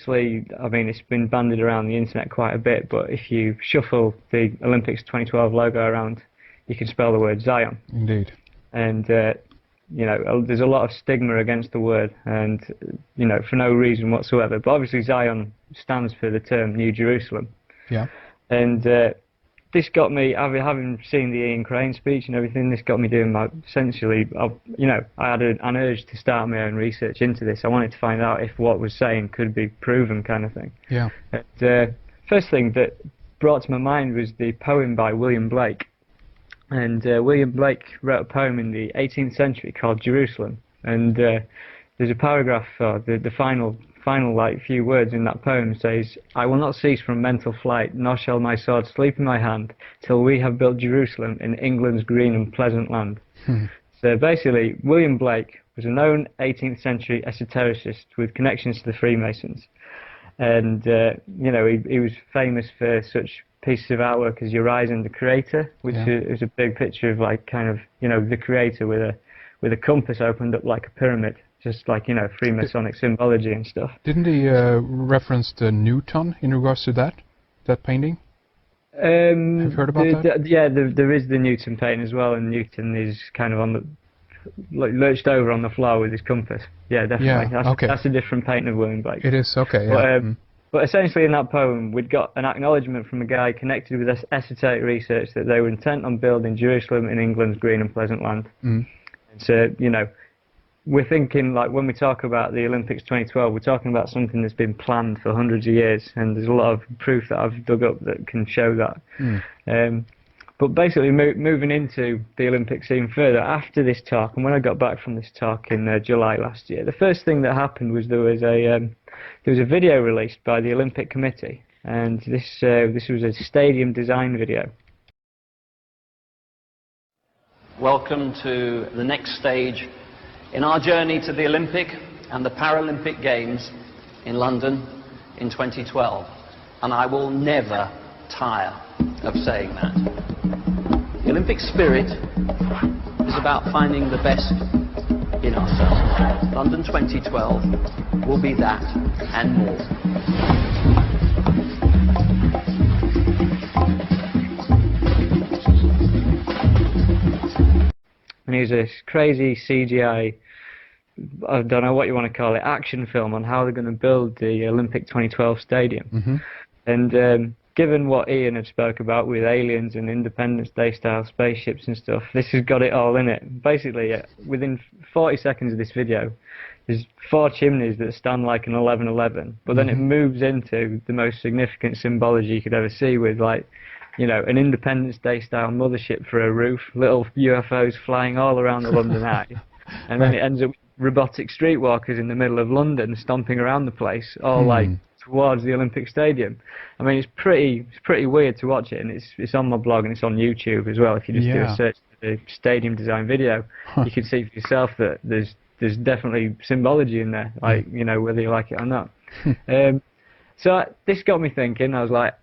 I mean, it's been bandied around the internet quite a bit, but if you shuffle the Olympics 2012 logo around, you can spell the word Zion. Indeed. And, you know, there's a lot of stigma against the word, and, you know, for no reason whatsoever. But obviously Zion stands for the term New Jerusalem. Yeah. And this got me, having seen the Ian Crane speech and everything, this got me doing my, essentially, you know, I had an urge to start my own research into this. I wanted to find out if what was saying could be proven, kind of thing. Yeah. And, first thing that brought to my mind was the poem by William Blake. And William Blake wrote a poem in the 18th century called Jerusalem. And there's a paragraph, the final like few words in that poem says, "I will not cease from mental flight, nor shall my sword sleep in my hand, till we have built Jerusalem in England's green and pleasant land." So basically, William Blake was a known 18th century esotericist with connections to the Freemasons. And, you know, he was famous for such pieces of artwork as Your Eyes and the Creator, which is a big picture of, like, kind of, you know, the Creator with a compass opened up like a pyramid. Just like, you know, Freemasonic symbology and stuff. Didn't he reference the Newton in regards to that painting? Have you heard about that? Yeah, there is the Newton painting as well, and Newton is kind of on the, like, lurched over on the floor with his compass. Yeah, definitely. Yeah, That's a different painting of William Blake. It is, okay, But, yeah. but essentially in that poem, we'd got an acknowledgement from a guy connected with esoteric research that they were intent on building Jerusalem in England's green and pleasant land. So, you know, we're thinking, like, when we talk about the Olympics 2012, we're talking about something that's been planned for hundreds of years, and there's a lot of proof that I've dug up that can show that. But basically, moving into the Olympic scene further, after this talk, and when I got back from this talk in July last year, the first thing that happened was there was a video released by the Olympic Committee, and this was a stadium design video. Welcome to the next stage in our journey to the Olympic and the Paralympic Games in London in 2012. And I will never tire of saying that. The Olympic spirit is about finding the best in ourselves. London 2012 will be that and more. And it was this crazy CGI, I don't know what you want to call it, action film on how they're going to build the Olympic 2012 stadium. And given what Ian had spoke about with aliens and Independence Day style spaceships and stuff, this has got it all in it. Basically, within 40 seconds of this video, there's 4 chimneys that stand like an 1111, but then it moves into the most significant symbology you could ever see with, like, you know, an Independence Day style mothership for a roof, little UFOs flying all around the London Eye, and then it ends up with robotic streetwalkers in the middle of London stomping around the place, all like towards the Olympic Stadium. I mean, it's pretty weird to watch it, and it's on my blog and it's on YouTube as well. If you just do a search for the stadium design video, you can see for yourself that there's definitely symbology in there, like, you know, whether you like it or not. So this got me thinking. I was like,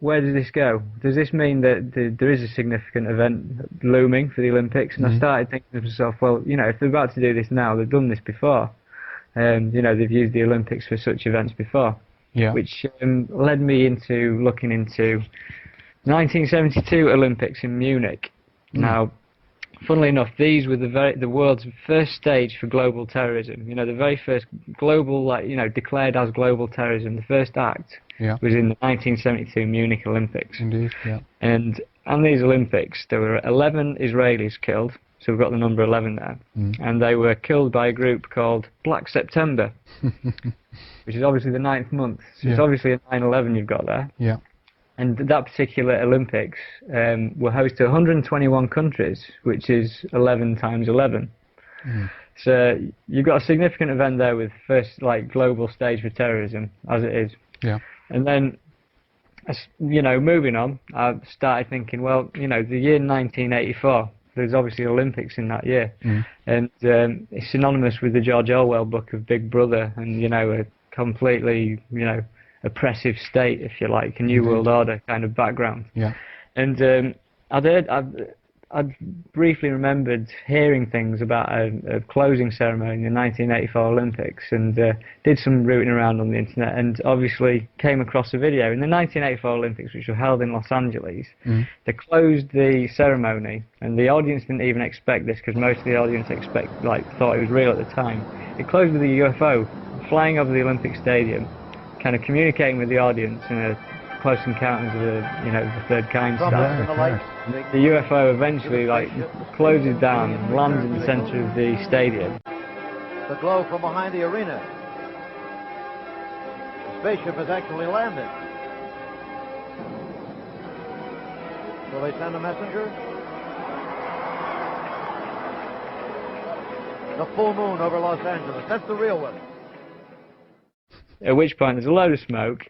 where does this go? Does this mean that there is a significant event looming for the Olympics? And I started thinking to myself, well, you know, if they're about to do this now, they've done this before. You know, they've used the Olympics for such events before. Which led me into looking into 1972 Olympics in Munich. Now, funnily enough, these were the world's first stage for global terrorism. You know, the very first global, like, you know, declared as global terrorism. The first act was in the 1972 Munich Olympics. Indeed, And on these Olympics, there were 11 Israelis killed. So we've got the number 11 there. And they were killed by a group called Black September, which is obviously the 9th month. So it's obviously a 9/11 you've got there. And that particular Olympics were host to 121 countries, which is 11 times 11. So you've got a significant event there with first, like, global stage for terrorism, as it is. And then, you know, moving on, I started thinking, well, you know, the year 1984, there's obviously Olympics in that year. And it's synonymous with the George Orwell book of Big Brother and, you know, a completely, you know, oppressive state, if you like, a New World Order kind of background. And I'd I'd briefly remembered hearing things about a closing ceremony in the 1984 Olympics, and did some rooting around on the internet, and obviously came across a video. In the 1984 Olympics, which were held in Los Angeles, they closed the ceremony, and the audience didn't even expect this, because most of the audience thought it was real at the time. It closed with a UFO flying over the Olympic Stadium, kind of communicating with the audience in a Close Encounters of the Third Kind style. The UFO eventually closes down and lands in the center of the stadium. The glow from behind the arena. The spaceship has actually landed. Will they send a messenger? The full moon over Los Angeles. That's the real one. At which point there's a load of smoke,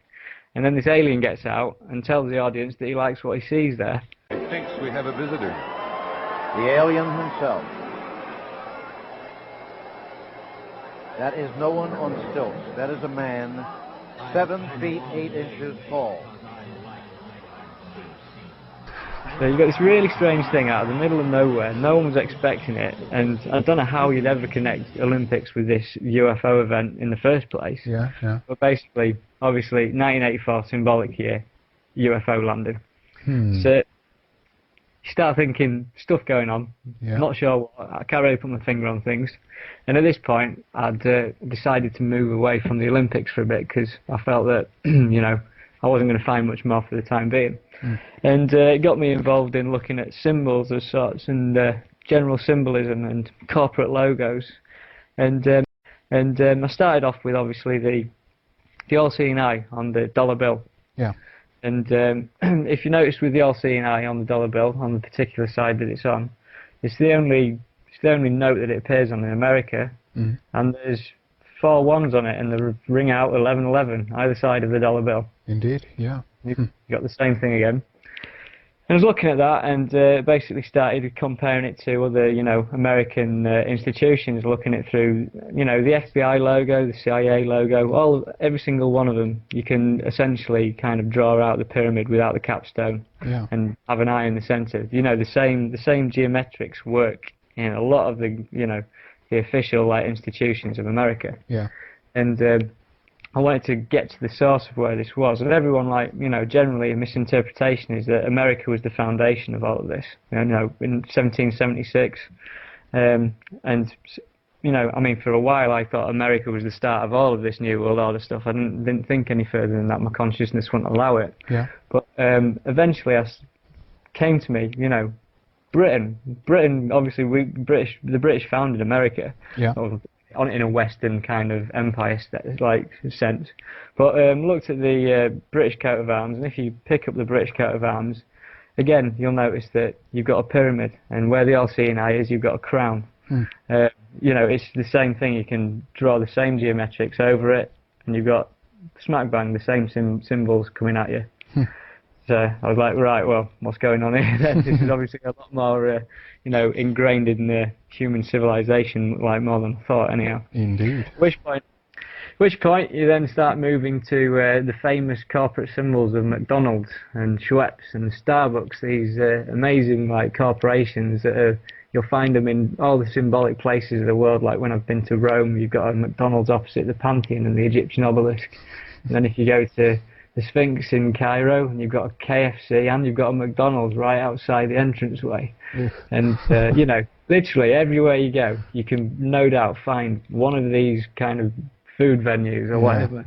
and then this alien gets out and tells the audience that he likes what he sees there. He thinks we have a visitor. The alien himself. That is no one on stilts. That is a man 7 feet 8 inches tall. So you got this really strange thing out of the middle of nowhere. No one was expecting it, and I don't know how you'd ever connect Olympics with this UFO event in the first place. Yeah, yeah. But basically, obviously, 1984 symbolic year, UFO landing. So you start thinking stuff going on. Yeah. Not sure what. I can't really put my finger on things. And at this point, I'd decided to move away from the Olympics for a bit, because I felt that I wasn't going to find much more for the time being. And it got me involved in looking at symbols of sorts, and general symbolism and corporate logos. And I started off with obviously the all-seeing eye on the dollar bill. Yeah. And if you notice with the all-seeing eye on the dollar bill, on the particular side that it's on, it's the only note that it appears on in America, and there's 4 ones on it, and they ring out 1111 either side of the dollar bill. Indeed, yeah. You got the same thing again. And I was looking at that, and basically started comparing it to other, American institutions, looking it through, the FBI logo, the CIA logo, every single one of them. You can essentially kind of draw out the pyramid without the capstone, and have an eye in the center. The same geometrics work in a lot of the official institutions of America. Yeah. And I wanted to get to the source of where this was, and everyone, generally a misinterpretation is that America was the foundation of all of this. In 1776, and for a while I thought America was the start of all of this New World Order stuff. I didn't think any further than that. My consciousness wouldn't allow it. Yeah. But eventually, came to me, Britain. Obviously, the British founded America. Yeah. In a Western kind of empire sense, but looked at the British coat of arms, and if you pick up the British coat of arms, again you'll notice that you've got a pyramid, and where the all-seeing eye is, you've got a crown. It's the same thing. You can draw the same geometrics over it, and you've got smack bang the same symbols coming at you. So I was like, right, well, what's going on here? This is obviously a lot more, ingrained in the human civilization, more than I thought, anyhow. Indeed. Which point you then start moving to the famous corporate symbols of McDonald's and Schweppes and Starbucks. These amazing corporations that you'll find them in all the symbolic places of the world. Like when I've been to Rome, you've got a McDonald's opposite the Pantheon and the Egyptian obelisk. And then if you go to the Sphinx in Cairo, and you've got a KFC, and you've got a McDonald's right outside the entranceway. And, literally everywhere you go, you can no doubt find one of these kind of food venues or whatever,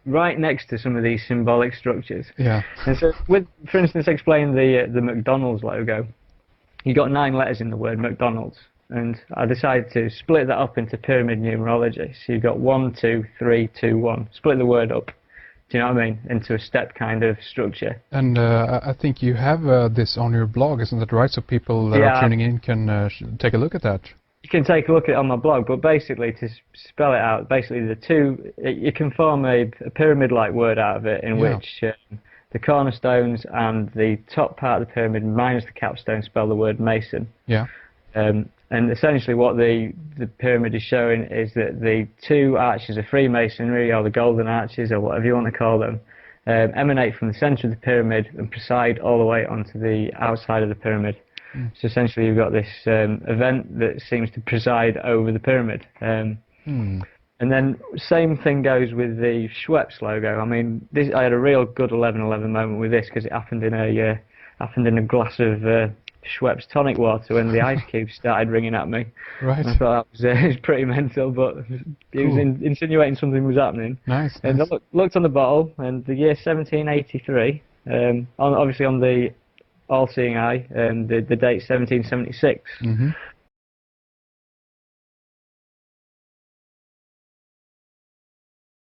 right next to some of these symbolic structures. Yeah. And so, for instance, explain the McDonald's logo. You got 9 letters in the word McDonald's, and I decided to split that up into pyramid numerology. So you've got 1, 2, 3, 2, 1. Split the word up. Do you know what I mean? Into a step kind of structure. And I think you have this on your blog, isn't that right? So people that are tuning in can take a look at that. You can take a look at it on my blog, but basically, to spell it out, basically you can form a pyramid-like word out of it, in which the cornerstones and the top part of the pyramid minus the capstone spell the word Mason. Yeah. And essentially what the pyramid is showing is that the 2 arches of Freemasonry, or the golden arches, or whatever you want to call them, emanate from the centre of the pyramid and preside all the way onto the outside of the pyramid. So essentially you've got this event that seems to preside over the pyramid. And then same thing goes with the Schweppes logo. I mean, I had a real good 11/11 moment with this because it happened in a glass of Schweppes tonic water when the ice cubes started ringing at me. Right. And I thought that was pretty mental, but it was insinuating something was happening. Nice. And I looked on the bottle, and the year 1783, obviously on the all-seeing eye, the date 1776.